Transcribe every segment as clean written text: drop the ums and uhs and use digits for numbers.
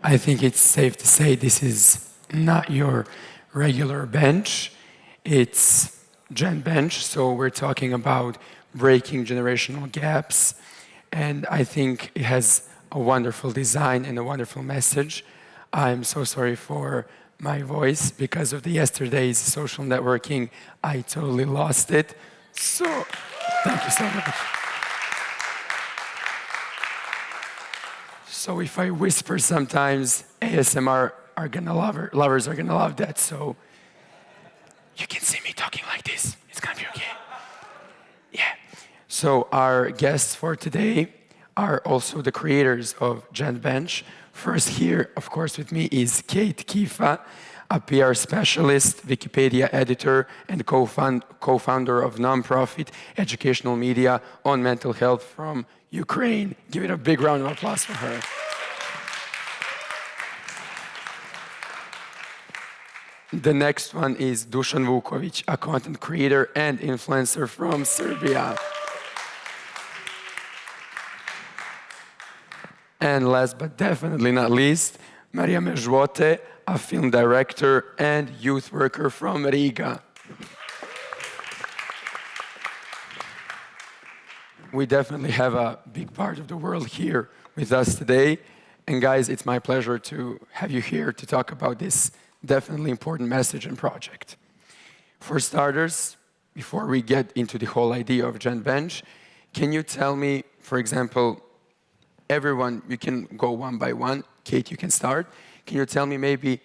I think it's safe to say this is not your regular bench. It's GenBench, so we're talking about breaking generational gaps. And I think it has a wonderful design and a wonderful message. I'm so sorry for my voice. Because of the yesterday's social networking, I totally lost it. So, thank you so much. So if I whisper sometimes, ASMR lovers are gonna love that. So you can see me talking like this. It's gonna be okay. Yeah. So our guests for today are also the creators of GenBench. First here, of course, with me is Kate Kifa, a PR specialist, Wikipedia editor, and co-founder of nonprofit educational media on mental health from Ukraine. Give it a big round of applause for her. The next one is Dušan Vuković, a content creator and influencer from Serbia. And last but definitely not least, Marija Mežote, a film director and youth worker from Riga. We definitely have a big part of the world here with us today. And guys, it's my pleasure to have you here to talk about this definitely important message and project. For starters, before we get into the whole idea of GenBench, can you tell me, for example, everyone, you can go one by one. Kate, you can start. Can you tell me maybe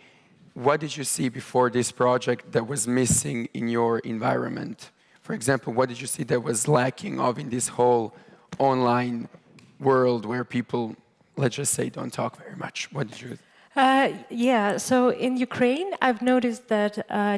what did you see before this project that was missing in your environment? For example, what did you see that was lacking of in this whole online world where people, let's just say, don't talk very much? What did you? Yeah, so in Ukraine, I've noticed that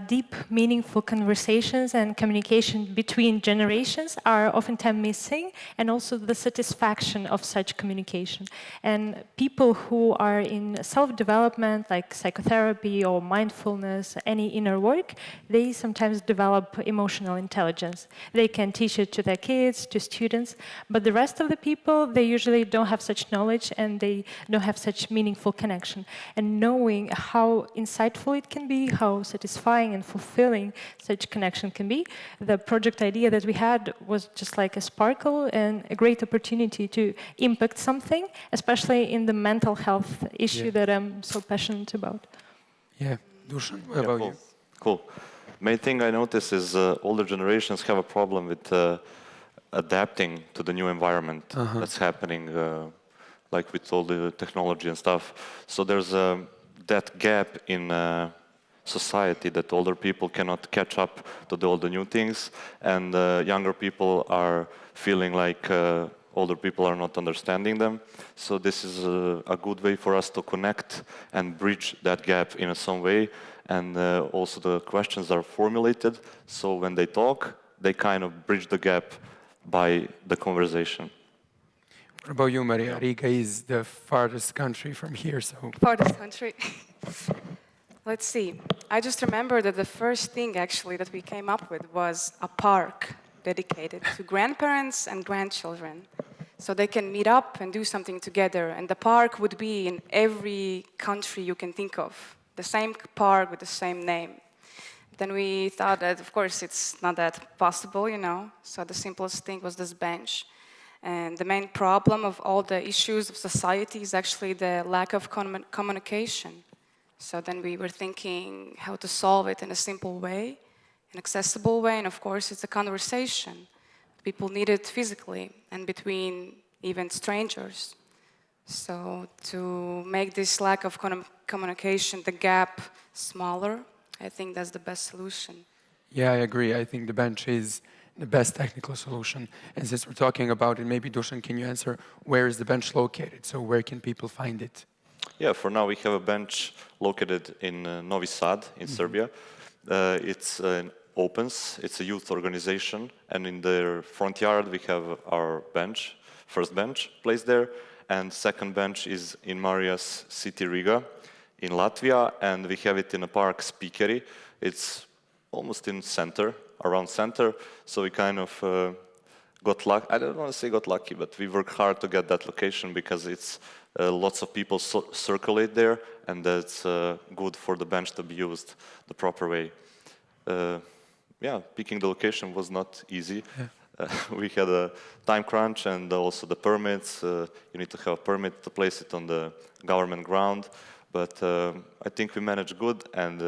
deep, meaningful conversations and communication between generations are oftentimes missing, and also the satisfaction of such communication. And people who are in self-development, like psychotherapy or mindfulness, any inner work, they sometimes develop emotional intelligence. They can teach it to their kids, to students, but the rest of the people, they usually don't have such knowledge and they don't have such meaningful connection. And knowing how insightful it can be, how satisfying and fulfilling such connection can be, the project idea that we had was just like a sparkle and a great opportunity to impact something, especially in the mental health issue that I'm so passionate about. Yeah, Dušan, what about you? Cool. Main thing I notice is older generations have a problem with adapting to the new environment that's happening, like with all the technology and stuff. So there's that gap in society that older people cannot catch up to all the new things, and younger people are feeling like older people are not understanding them. So this is a good way for us to connect and bridge that gap in some way. And also the questions are formulated, so when they talk, they kind of bridge the gap by the conversation. What about you, Maria? Riga is the farthest country from here, so... Farthest country. Let's see. I just remember that the first thing, actually, that we came up with was a park dedicated to grandparents and grandchildren. So they can meet up and do something together. And the park would be in every country you can think of. The same park with the same name. Then we thought that, of course, it's not that possible, you know. So the simplest thing was this bench. And the main problem of all the issues of society is actually the lack of communication. So then we were thinking how to solve it in a simple way, an accessible way, and of course it's a conversation. People need it physically and between even strangers. So to make this lack of communication, the gap smaller, I think that's the best solution. Yeah, I agree. I think the bench is the best technical solution. And since we're talking about it, maybe Dušan, can you answer where is the bench located? So where can people find it? Yeah, for now we have a bench located in Novi Sad in Serbia. It's an Opens, it's a youth organization, and in their front yard we have our bench, first bench placed there, and second bench is in Marija's city Riga in Latvia, and we have it in a park, Spikeri. It's almost in center, around center, so we kind of got lucky. I don't want to say got lucky, but we worked hard to get that location because it's lots of people circulate there, and that's good for the bench to be used the proper way. Picking the location was not easy. Yeah. We had a time crunch and also the permits. You need to have a permit to place it on the government ground. But I think we managed good, and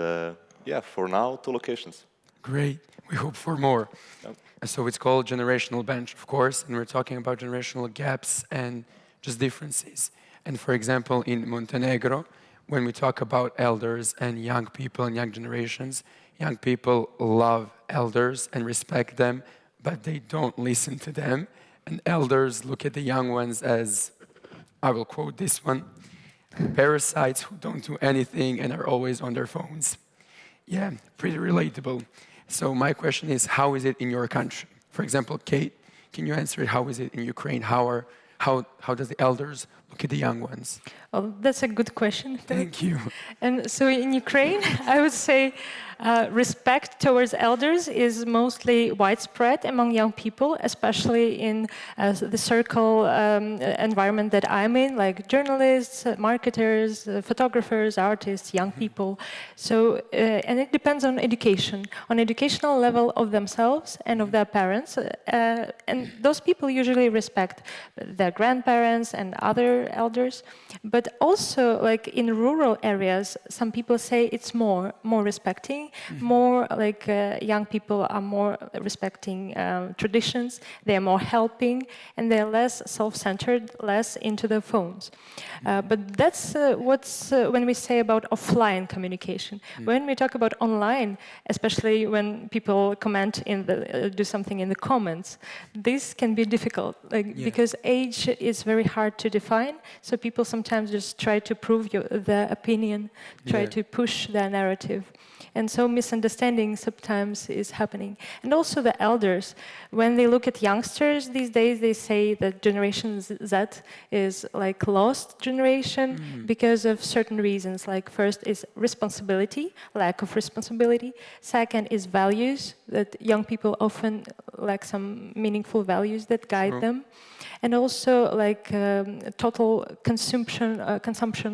for now, 2 locations. Great. We hope for more. Yep. So it's called generational bench, of course, and we're talking about generational gaps and just differences. And for example, in Montenegro, when we talk about elders and young people and young generations, young people love elders and respect them, but they don't listen to them. And elders look at the young ones as, I will quote this one, parasites who don't do anything and are always on their phones. Yeah, pretty relatable. So my question is, how is it in your country? For example, Kate, can you answer it? How is it in Ukraine? How does the elders look at the young ones? Well, that's a good question. Thank you. And so in Ukraine, I would say respect towards elders is mostly widespread among young people, especially in the circle environment that I'm in, like journalists, marketers, photographers, artists, young people. So, and it depends on education, on educational level of themselves and of their parents. And those people usually respect their grandparents and other elders. But also, like in rural areas, some people say it's more respecting, more like young people are more respecting traditions, they're more helping, and they're less self-centered, less into their phones. But that's when we say about offline communication. When we talk about online, especially when people comment do something in the comments, this can be difficult, because age is very hard to define. So people sometimes just try to prove their opinion, try to push their narrative. And so misunderstanding sometimes is happening. And also the elders, when they look at youngsters these days, they say that Generation Z is like lost generation because of certain reasons. Like first is responsibility, lack of responsibility. Second is values, that young people often lack some meaningful values that guide them. And also like total consumption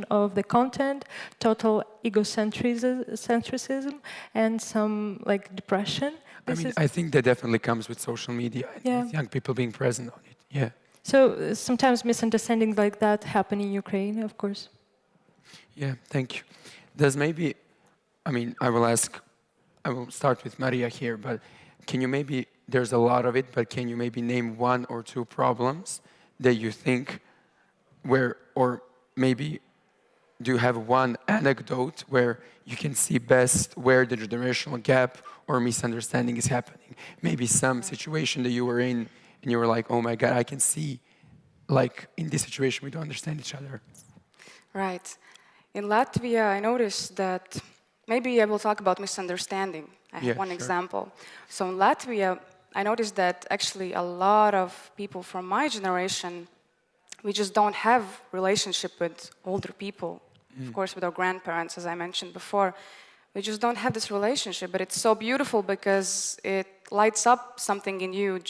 of the content, total egocentrism, and some like depression. I think that definitely comes with social media and with young people being present on it. Yeah. So sometimes misunderstandings like that happen in Ukraine, of course. Yeah, thank you. There's maybe, I will start with Maria here, but can you maybe, there's a lot of it, but can you maybe name 1 or 2 problems that you think or maybe do you have 1 anecdote where you can see best where the generational gap or misunderstanding is happening? Maybe some situation that you were in and you were like, oh my God, I can see, like in this situation we don't understand each other. Right. In Latvia, I noticed that, maybe I will talk about misunderstanding. I have one example. So in Latvia, I noticed that actually a lot of people from my generation, we just don't have relationship with older people. Of course, with our grandparents, as I mentioned before. We just don't have this relationship, but it's so beautiful because it lights up something in you,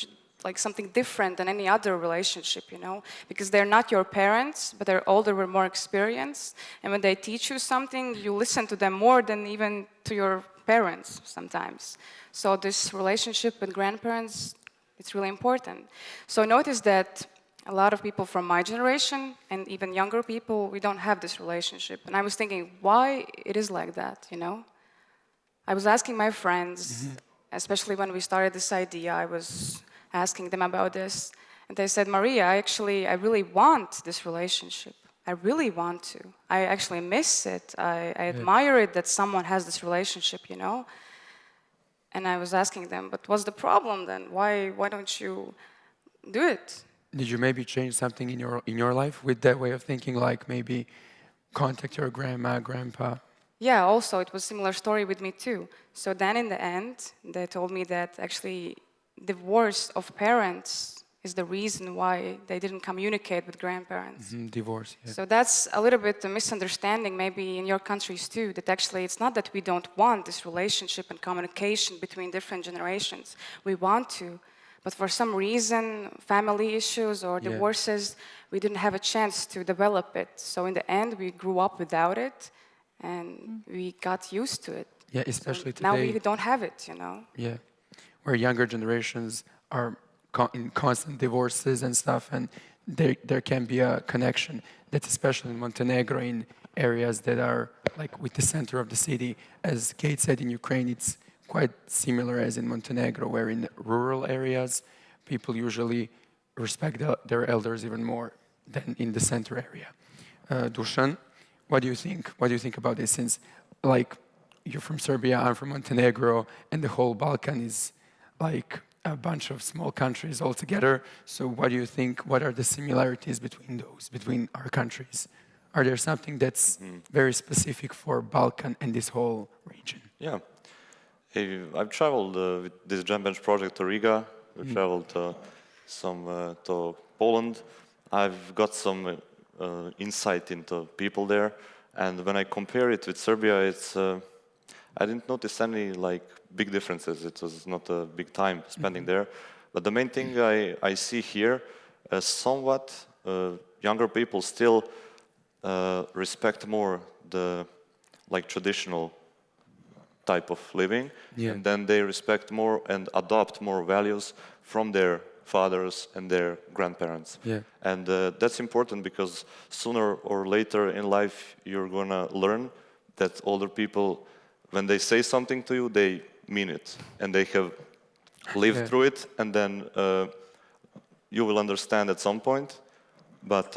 like something different than any other relationship, because they're not your parents, but they're older with more experience. And when they teach you something, you listen to them more than even to your parents sometimes. So this relationship with grandparents, it's really important. So notice that a lot of people from my generation and even younger people, we don't have this relationship. And I was thinking, why it is like that, I was asking my friends, especially when we started this idea, I was asking them about this. And they said, Maria, I really want this relationship. I really want to. I actually miss it. I admire it that someone has this relationship, And I was asking them, but what's the problem then? Why don't you do it? Did you maybe change something in your life with that way of thinking, like maybe contact your grandma, grandpa? Yeah, also it was a similar story with me too. So then in the end, they told me that actually divorce of parents is the reason why they didn't communicate with grandparents. Divorce, yeah. So that's a little bit a misunderstanding maybe in your countries too, that actually it's not that we don't want this relationship and communication between different generations. We want to, But for some reason, family issues or divorces, we didn't have a chance to develop it. So in the end, we grew up without it, and we got used to it. Yeah, especially so now today. we don't have it, you know. Yeah, where younger generations are in constant divorces and stuff, and there can be a connection. That's especially in Montenegro, in areas that are like with the center of the city. As Kate said, in Ukraine, it's quite similar as in Montenegro, where in rural areas, people usually respect their elders even more than in the center area. Dušan, what do you think? What do you think about this? Since, like, you're from Serbia, I'm from Montenegro, and the whole Balkan is like a bunch of small countries all together. So what do you think? What are the similarities between our countries? Are there something that's very specific for Balkan and this whole region? Yeah. I've traveled with this GenBench project to Riga. We traveled to Poland. I've got some insight into people there. And when I compare it with Serbia, I didn't notice any like big differences. It was not a big time spending there. But the main thing I see here is somewhat younger people still respect more the like traditional type of living, and then they respect more and adopt more values from their fathers and their grandparents. And that's important because sooner or later in life you're gonna learn that older people, when they say something to you, they mean it, and they have lived through it, and then you will understand at some point. But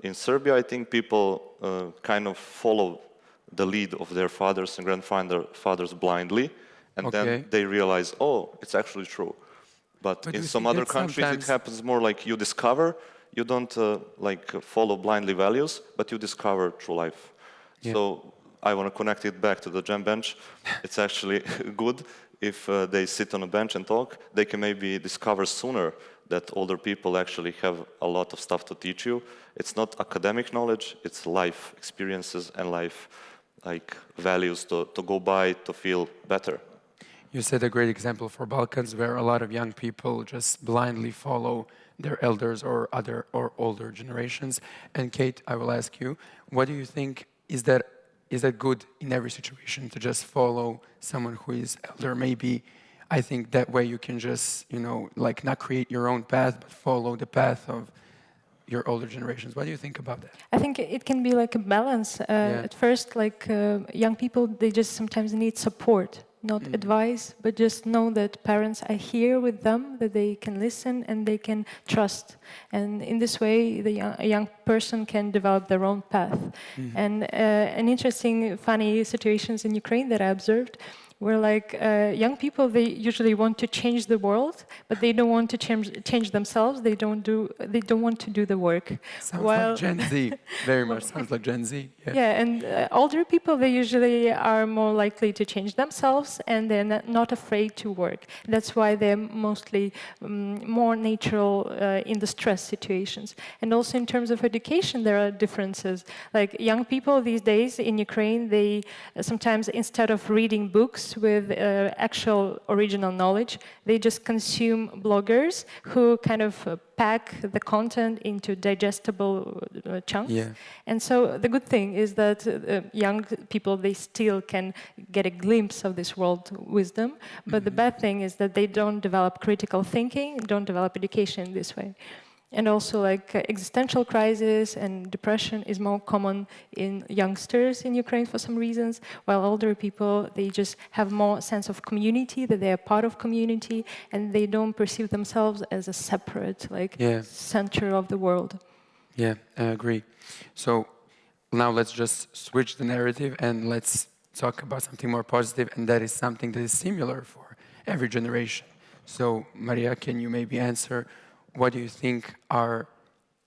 in Serbia, I think people kind of follow the lead of their fathers and grandfathers blindly, and then they realize, oh, it's actually true. But in some other countries, it happens more like you discover. You don't like follow blindly values, but you discover through life. So I want to connect it back to the GenBench. It's actually good if they sit on a bench and talk. They can maybe discover sooner that older people actually have a lot of stuff to teach you. It's not academic knowledge, it's life experiences and life like values to go by to feel better. You said a great example for Balkans, where a lot of young people just blindly follow their elders or older generations. And Kate, I will ask you, what do you think, is that good in every situation to just follow someone who is elder? Maybe I think that way you can just, like not create your own path, but follow the path of your older generations. What do you think about that? I think it can be like a balance. At first, like young people, they just sometimes need support, not advice, but just know that parents are here with them, that they can listen and they can trust. And in this way, a young person can develop their own path. And an interesting, funny situations in Ukraine that I observed where like young people, they usually want to change the world, but they don't want to change themselves. They don't want to do the work. Sounds like Gen Z, very much sounds like Gen Z. Yeah, and older people, they usually are more likely to change themselves, and they're not afraid to work. That's why they're mostly more natural in the stress situations. And also in terms of education, there are differences. Like young people these days in Ukraine, they sometimes, instead of reading books with actual original knowledge, they just consume bloggers who kind of pack the content into digestible chunks. And so the good thing is that young people, they still can get a glimpse of this world wisdom, but the bad thing is that they don't develop critical thinking, don't develop education in this way. And also like existential crisis and depression is more common in youngsters in Ukraine for some reasons, while older people, they just have more sense of community, that they are part of community, and they don't perceive themselves as a separate center of the world. Yeah, I agree. So now let's just switch the narrative and let's talk about something more positive, and that is something that is similar for every generation. So Maria, can you maybe answer, what do you think are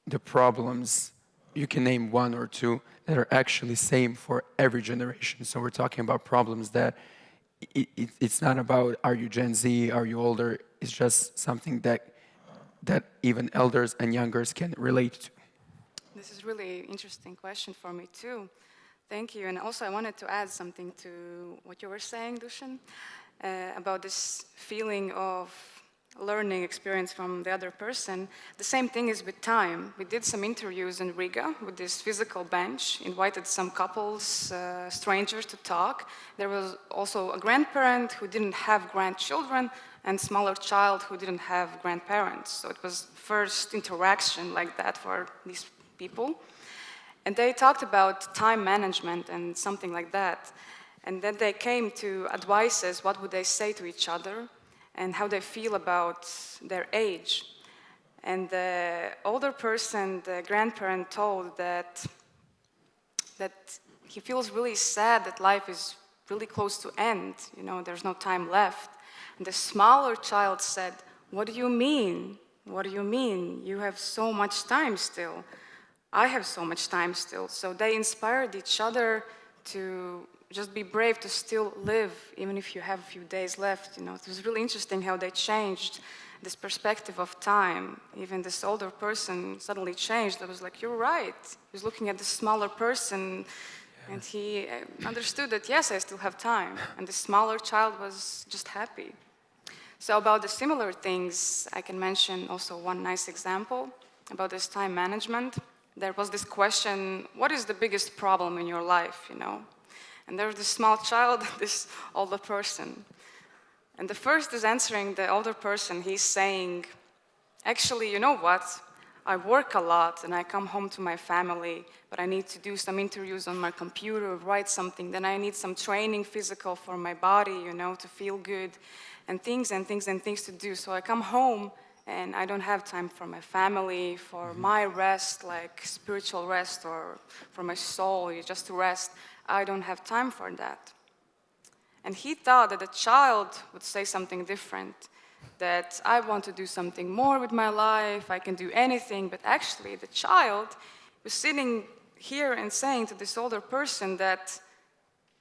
the problems, you can name one or two, that are actually same for every generation? So we're talking about problems that it's not about, are you Gen Z, are you older? It's just something that even elders and youngers can relate to. This is really interesting question for me too. Thank you. And also I wanted to add something to what you were saying, Dušan, about this feeling of learning experience from the other person. The same thing is with time. We did some interviews in Riga with this physical bench, invited some couples, strangers to talk. There was also a grandparent who didn't have grandchildren and smaller child who didn't have grandparents. So it was first interaction like that for these people. And they talked about time management and something like that. And then they came to advices, what would they say to each other, and how they feel about their age. And the older person, the grandparent, told that he feels really sad that life is really close to end, you know, there's no time left. And the smaller child said, what do you mean? What do you mean? You have so much time still. I have so much time still. So they inspired each other to just be brave to still live, even if you have a few days left. You know, it was really interesting how they changed this perspective of time. Even this older person suddenly changed. I was like, you're right. He was looking at the smaller person, and he understood that, yes, I still have time. And the smaller child was just happy. So about the similar things, I can mention also one nice example about this time management. There was this question, what is the biggest problem in your life, you know? And there's this small child, this older person. And the first is answering the older person. He's saying, actually, you know what? I work a lot and I come home to my family, but I need to do some interviews on my computer, write something. Then I need some training physical for my body, you know, to feel good, and things to do. So I come home and I don't have time for my family, for my rest, like spiritual rest, or for my soul, just to rest. I don't have time for that. And he thought that the child would say something different, that I want to do something more with my life, I can do anything. But actually, the child was sitting here and saying to this older person that,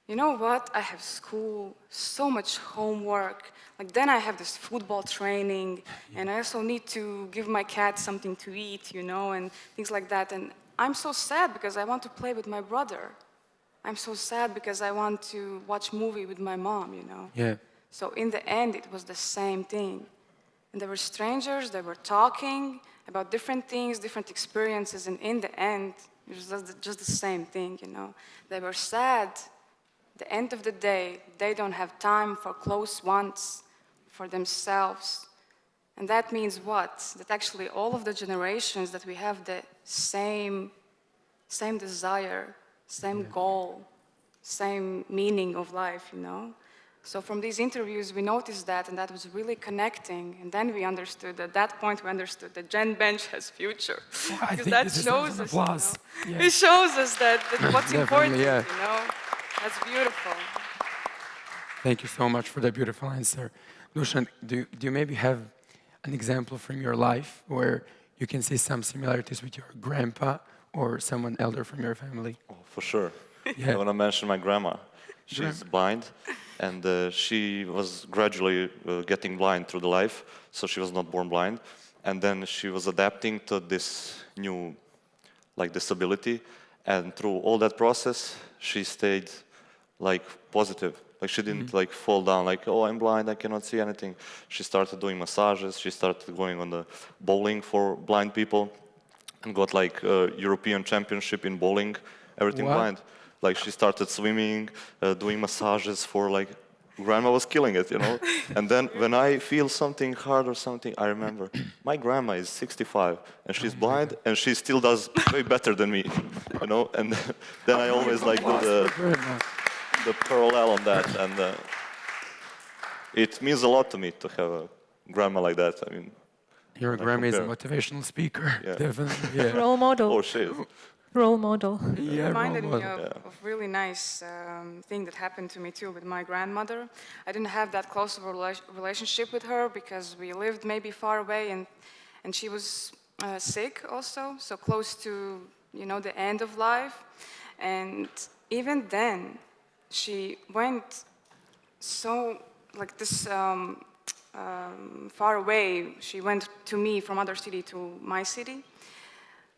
you know what, I have school, so much homework, like then I have this football training, and I also need to give my cat something to eat, you know, and things like that. And I'm so sad because I want to play with my brother. I'm so sad because I want to watch movie with my mom, you know. Yeah. So in the end, it was the same thing. And there were strangers, they were talking about different things, different experiences, and in the end, it was just the same thing, you know. They were sad. At the end of the day, they don't have time for close ones, for themselves. And that means what? That actually all of the generations that we have the same desire, same goal, same meaning of life, you know? So from these interviews, we noticed that, and that was really connecting. And then we understood, at that point, we understood that GenBench has future. Because that shows us, you know? It shows us that what's important, you know? That's beautiful. Thank you so much for that beautiful answer. Dušan, do you maybe have an example from your life where you can see some similarities with your grandpa or someone elder from your family? Oh, for sure. Yeah. I want to mention my grandma. She's blind, and she was gradually getting blind through the life, so she was not born blind. And then she was adapting to this new, like, disability, and through all that process, she stayed, like, positive. Like, she didn't, like, fall down, like, oh, I'm blind, I cannot see anything. She started doing massages, she started going on the bowling for blind people, and got, like, a European championship in bowling, everything blind. Like, she started swimming, doing massages for, like, grandma was killing it, you know? And then when I feel something hard or something, I remember, my grandma is 65, and she's blind, and she still does way better than me, you know? And then I always, like, do the parallel on that, and it means a lot to me to have a grandma like that. I mean, your grandma is a motivational speaker, definitely. Yeah. Role model. Oh, she is. Role model. Yeah, It reminded role me model. of really nice thing that happened to me too with my grandmother. I didn't have that close of a relationship with her because we lived maybe far away, and she was sick also, so close to, you know, the end of life. And even then, she went so, like, this far away. She went to me from other city to my city.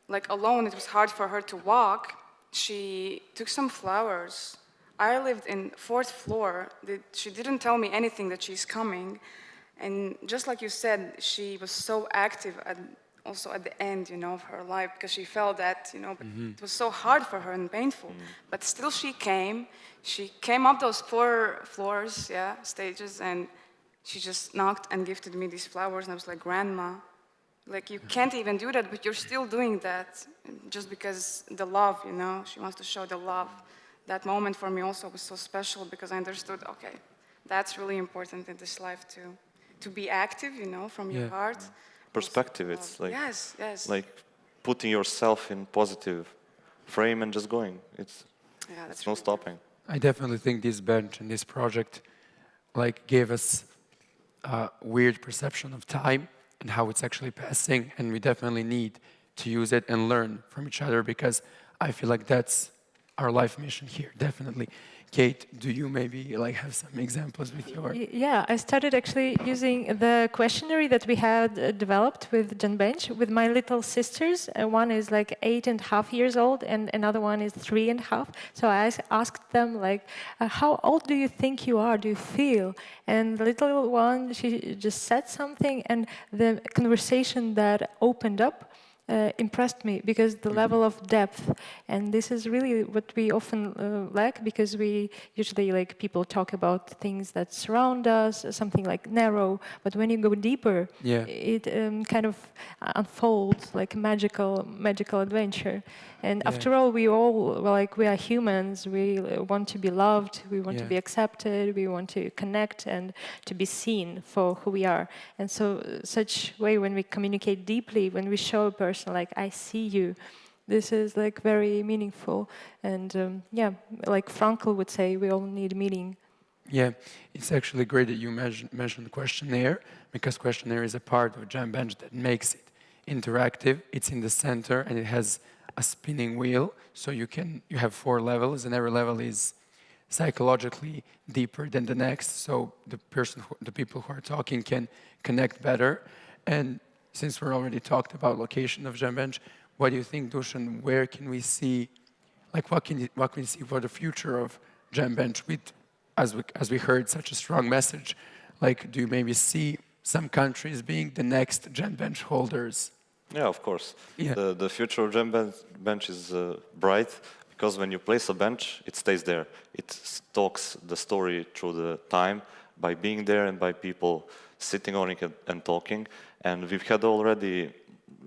Like, alone, it was hard for her to walk. She took some flowers. I lived in 4th floor. She didn't tell me anything that she's coming. And just like you said, she was so active also at the end, of her life, because she felt that, but it was so hard for her and painful. But still she came up those 4 floors, stages, and she just knocked and gifted me these flowers, and I was like, Grandma, like, you can't even do that, but you're still doing that, just because the love, she wants to show the love. That moment for me also was so special, because I understood, okay, that's really important in this life to be active, from your heart. Perspective, it's like, yes. like putting yourself in positive frame and just going. It's no stopping. I definitely think this bench and this project like gave us a weird perception of time and how it's actually passing, and we definitely need to use it and learn from each other, because I feel like that's our life mission here, definitely. Kate, do you maybe like have some examples with your... Yeah, I started actually using the questionnaire that we had developed with GenBench with my little sisters. One is like 8.5 years old and another one is 3.5. So I asked them like, how old do you think you are? Do you feel? And the little one, she just said something, and the conversation that opened up impressed me, because the level of depth, and this is really what we often lack, because we usually, like, people talk about things that surround us, something like narrow, but when you go deeper, it kind of unfolds like a magical adventure. And after all, we are humans. We want to be loved, we want to be accepted, we want to connect and to be seen for who we are. And so such way, when we communicate deeply, when we show a person like, I see you, this is like very meaningful. And like Frankl would say, we all need meaning. Yeah, it's actually great that you mentioned the questionnaire, because questionnaire is a part of GenBench that makes it interactive. It's in the center and it has a spinning wheel, so you have 4 levels, and every level is psychologically deeper than the next, so the people who are talking can connect better. And since we're already talked about location of GenBench, what do you think, Dušan? Where can we see, like, what can we see for the future of GenBench with, as we heard, such a strong message? Like, do you maybe see some countries being the next GenBench holders? Yeah, of course. Yeah. The future of GenBench is bright, because when you place a bench, it stays there. It talks the story through the time by being there and by people sitting on it and talking. And we've had already,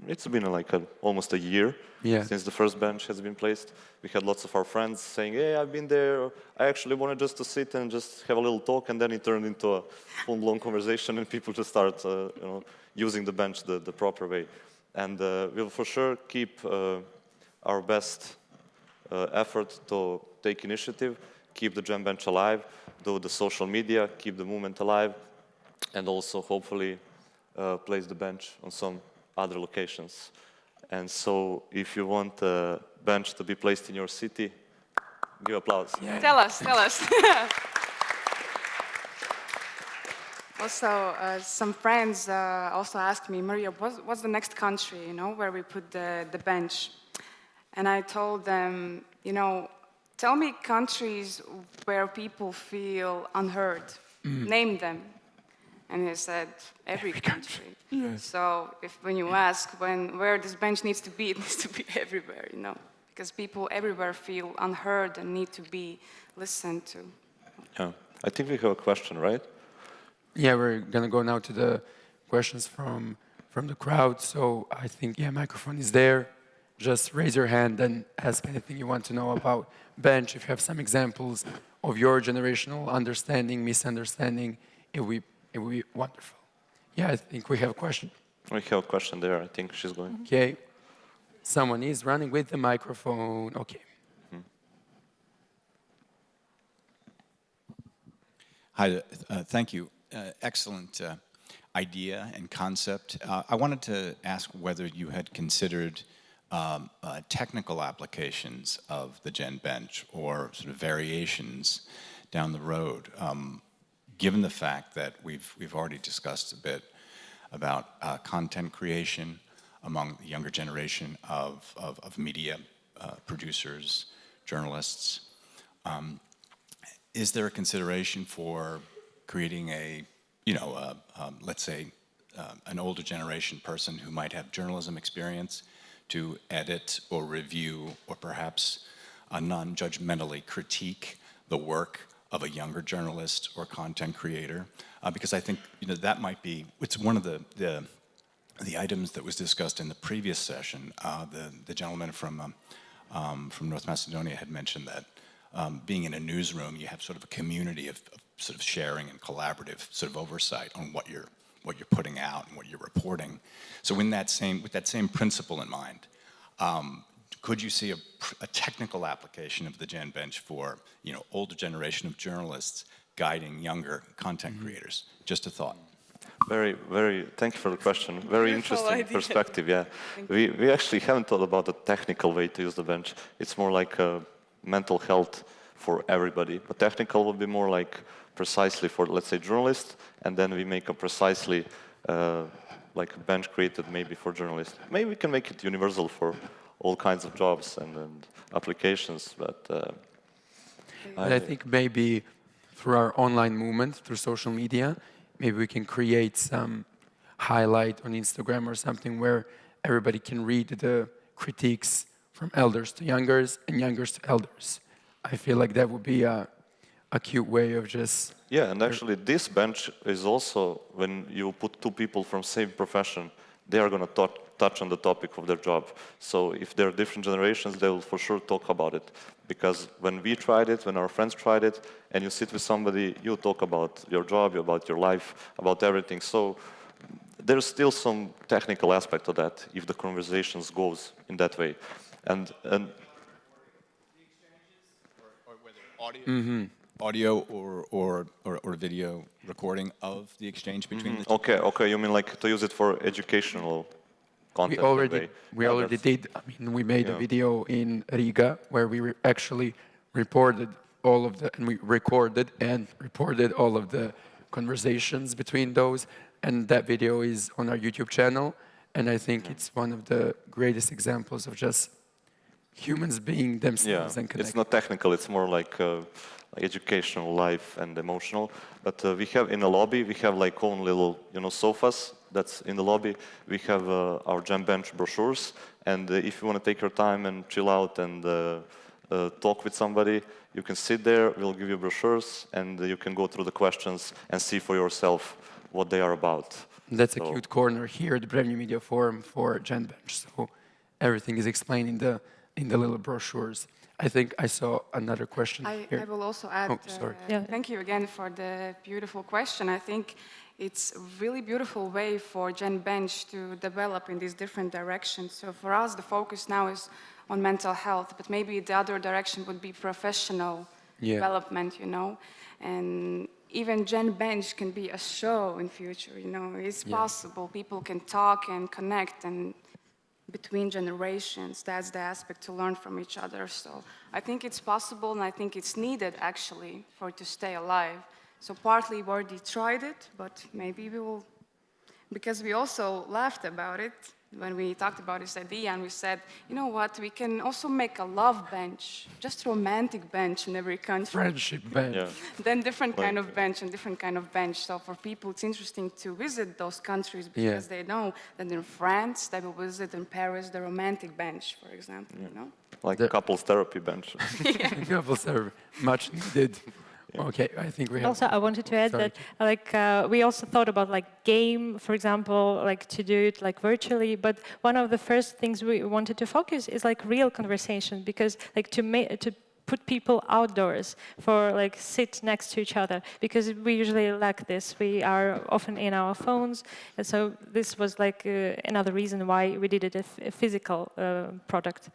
it's been like almost a year since the first bench has been placed. We had lots of our friends saying, hey, I've been there. I actually wanted just to sit and just have a little talk, and then it turned into a full-blown conversation, and people just start using the bench the proper way. And we'll for sure keep our best effort to take initiative, keep the GenBench alive, do the social media, keep the movement alive, and also hopefully place the bench on some other locations. And so if you want a bench to be placed in your city, give applause. Yeah. Tell us. Also, some friends also asked me, Maria, what's the next country, where we put the bench? And I told them, tell me countries where people feel unheard. Name them. And he said, every country. Yes. So when you ask where this bench needs to be, it needs to be everywhere, because people everywhere feel unheard and need to be listened to. Yeah, I think we have a question, right? Yeah, we're gonna go now to the questions from the crowd. So I think, microphone is there. Just raise your hand and ask anything you want to know about bench. If you have some examples of your generational understanding, misunderstanding, it would be wonderful. Yeah, I think we have a question. We have a question there. I think she's going. Okay. Someone is running with the microphone. Okay. Hi, thank you. Excellent idea and concept. I wanted to ask whether you had considered technical applications of the GenBench or sort of variations down the road, given the fact that we've already discussed a bit about content creation among the younger generation of media producers, journalists. Is there a consideration for creating a let's say, an older generation person who might have journalism experience to edit or review or perhaps non-judgmentally critique the work of a younger journalist or content creator, because I think that might be, it's one of the items that was discussed in the previous session. The gentleman from North Macedonia had mentioned that being in a newsroom, you have sort of a community of sort of sharing and collaborative sort of oversight on what you're putting out and what you're reporting. So with that same principle in mind, could you see a technical application of the GenBench for older generation of journalists guiding younger content creators? Just a thought. Very, very, thank you for the question. Very interesting perspective, yeah. We actually haven't thought about the technical way to use the bench. It's more like mental health for everybody. But technical would be more like precisely for, let's say, journalists, and then we make a precisely like a bench created maybe for journalists. Maybe we can make it universal for all kinds of jobs and applications, but I think maybe through our online movement, through social media, maybe we can create some highlight on Instagram or something where everybody can read the critiques from elders to youngers and youngers to elders. I feel like that would be a cute way of just... Yeah, and actually this bench is also, when you put two people from same profession, they are going to touch on the topic of their job. So if there are different generations, they will for sure talk about it. Because when we tried it, when our friends tried it, and you sit with somebody, you talk about your job, about your life, about everything. So there's still some technical aspect to that, if the conversations goes in that way. And or whether audio or video recording of the exchange between the two. Okay, you mean like to use it for educational content? We already did. I mean, we made a video in Riga where we actually reported all of and we recorded and reported all of the conversations between those, and that video is on our YouTube channel, and I think it's one of the greatest examples of just humans being themselves and connected. It's not technical, it's more like educational, life and emotional. But we have in the lobby, we have like own little, sofas that's in the lobby. We have our GenBench brochures, and if you want to take your time and chill out and talk with somebody, you can sit there, we'll give you brochures, and you can go through the questions and see for yourself what they are about. That's a cute corner here at the Brand New Media Forum for GenBench. So everything is explained in the little brochures. I think I saw another question here. I will also add, thank you again for the beautiful question. I think it's a really beautiful way for GenBench to develop in these different directions. So for us, the focus now is on mental health, but maybe the other direction would be professional development, and even GenBench can be a show in future, it's possible. People can talk and connect and between generations. That's the aspect to learn from each other. So I think it's possible, and I think it's needed actually for it to stay alive. So partly we already tried it, but maybe we will, because we also laughed about it when we talked about this idea, and we said, you know what, we can also make a love bench, just romantic bench in every country. Friendship bench. Yeah. Then different kind of bench and different kind of bench. So for people, it's interesting to visit those countries because they know that in France, they will visit in Paris the romantic bench, for example, Like the couples therapy bench. Couples therapy, much needed. Okay, I think we have... Also, I wanted to add that we also thought about game, for example, to do it virtually, but one of the first things we wanted to focus is real conversation, because to put people outdoors for sit next to each other, because we usually lack this. We are often in our phones, and so this was another reason why we did it a physical product.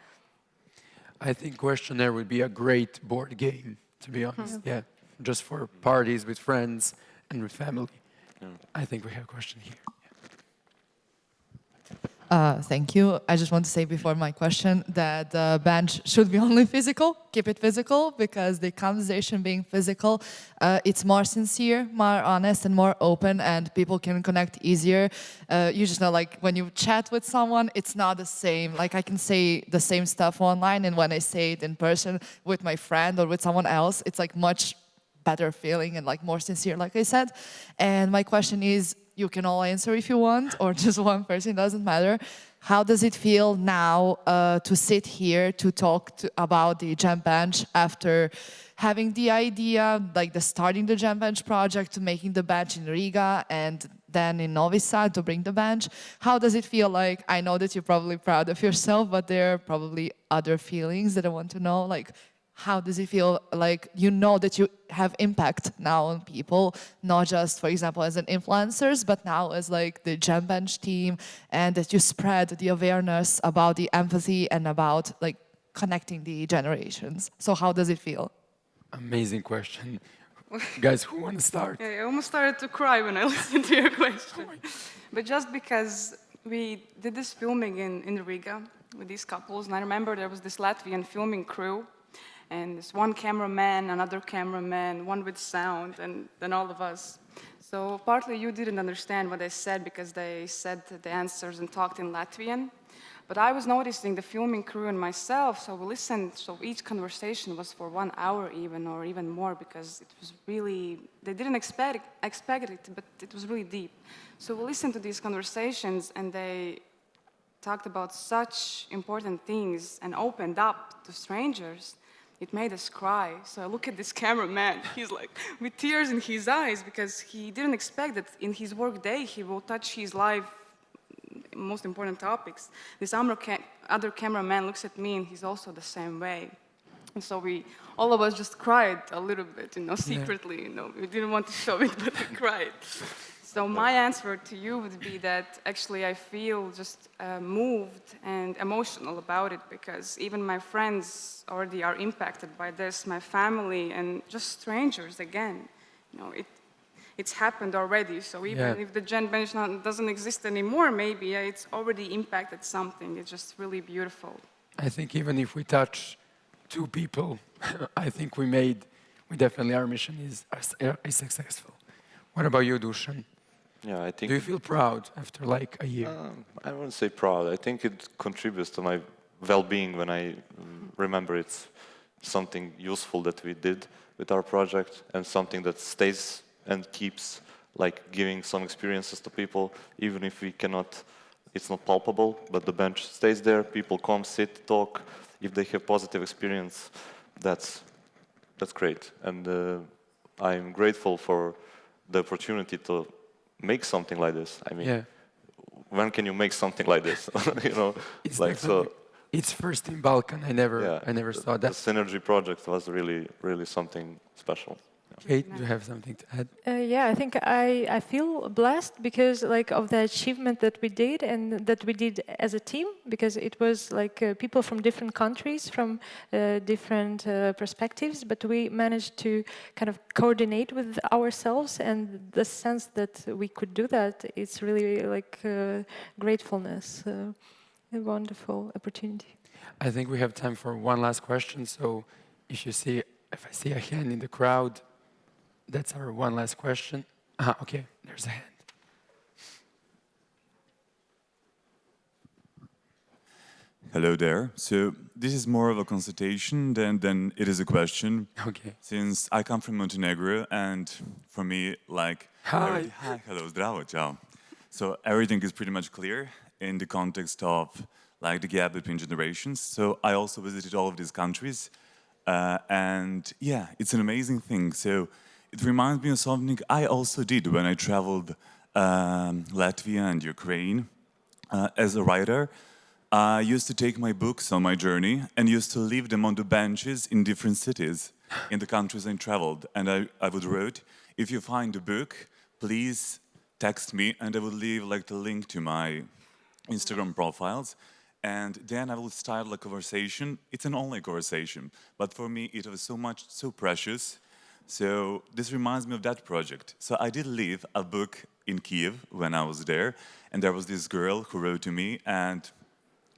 I think questionnaire would be a great board game, to be honest. Yeah. Just for parties with friends and with family. I think we have a question here. Thank you. I just want to say before my question that the bench should be only physical, keep it physical, because the conversation being physical, it's more sincere, more honest, and more open, and people can connect easier. You just know, when you chat with someone, it's not the same. I can say the same stuff online, and when I say it in person with my friend or with someone else, it's much better feeling and like more sincere, like I said. And my question is, you can all answer if you want, or just one person, doesn't matter. How does it feel now to sit here to talk about the GenBench after having the idea, like the starting the GenBench project, to making the bench in Riga and then in Novi Sad to bring the bench? How does it feel like? I know that you're probably proud of yourself, but there are probably other feelings that I want to know. Like, how does it feel like you know that you have impact now on people, not just, for example, as an influencers, but now as like the GenBench team, and that you spread the awareness about the empathy and about like connecting the generations? So how does it feel? Amazing question. Guys, who want to start? I almost started to cry when I listened to your question. But just because we did this filming in Riga with these couples, and I remember there was this Latvian filming crew, and this one cameraman, another cameraman, one with sound, and then all of us. So partly you didn't understand what I said because they said the answers and talked in Latvian. But I was noticing the filming crew and myself, so we listened, so each conversation was for 1 hour even, or even more, because it was really, they didn't expect it, but it was really deep. So we listened to these conversations, and they talked about such important things and opened up to strangers. It made us cry. So I look at this cameraman, he's like with tears in his eyes, because he didn't expect that in his work day he will touch his life most important topics. This other cameraman looks at me and he's also the same way. And so all of us just cried a little bit, secretly, we didn't want to show it, but we cried. So my answer to you would be that actually I feel just moved and emotional about it, because even my friends already are impacted by this, my family, and just strangers again. It's happened already, so even if the GenBench doesn't exist anymore, maybe it's already impacted something. It's just really beautiful. I think even if we touch 2 people, I think definitely our mission is successful. What about you, Dušan? Yeah, I think. Do you feel proud after like a year? I wouldn't say proud. I think it contributes to my well-being when I remember it's something useful that we did with our project, and something that stays and keeps like giving some experiences to people, even if it's not palpable, but the bench stays there, people come, sit, talk. If they have positive experience, that's great. And I'm grateful for the opportunity to make something like this. I mean, when can you make something like this? It's like so. It's first in Balkan. I never saw that. The Synergy project was really, really something special. Kate, do you have something to add? I think I feel blessed because of the achievement that we did, and that we did as a team, because it was people from different countries, from different perspectives, but we managed to kind of coordinate with ourselves, and the sense that we could do that, it's really gratefulness, a wonderful opportunity. I think we have time for one last question, so if I see a hand in the crowd, that's our one last question. Okay, there's a hand. Hello there. So this is more of a consultation than it is a question. Okay. Since I come from Montenegro, and for me, Hi. Hello, zdravo, ciao. So everything is pretty much clear in the context of the gap between generations. So I also visited all of these countries, and it's an amazing thing. So it reminds me of something I also did when I traveled Latvia and Ukraine as a writer. I used to take my books on my journey and used to leave them on the benches in different cities in the countries I traveled. And I would write, if you find the book, please text me, and I would leave the link to my Instagram profiles. And then I would start a conversation. It's an online conversation, but for me it was so precious. So this reminds me of that project. So I did leave a book in Kyiv when I was there, and there was this girl who wrote to me, and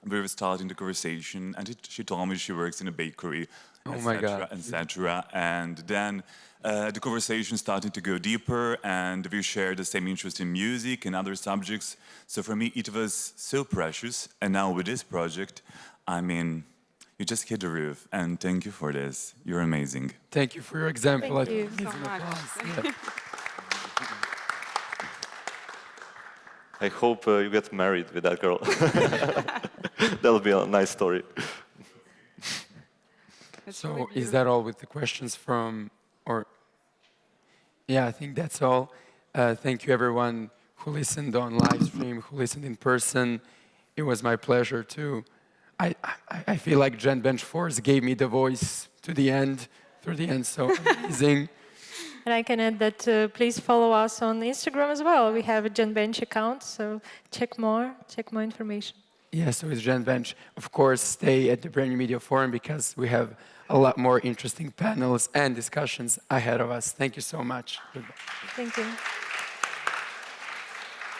we were starting the conversation, and she told me she works in a bakery, etc. And then the conversation started to go deeper, and we shared the same interest in music and other subjects. So for me, it was so precious. And now with this project, I mean, you just hit the roof. And thank you for this. You're amazing. Thank you for your example. Thank you Give so an much. applause. Yeah. I hope you get married with that girl. That'll be a nice story. So is that all with the questions from, or? Yeah, I think that's all. Thank you everyone who listened on live stream, who listened in person. It was my pleasure to, I feel like GenBench Force gave me the voice to the end, through the end, so amazing. And I can add that please follow us on Instagram as well. We have a GenBench account, so check more information. Yeah, so it's GenBench. Of course, stay at the Brand New Media Forum because we have a lot more interesting panels and discussions ahead of us. Thank you so much. Goodbye. Thank you.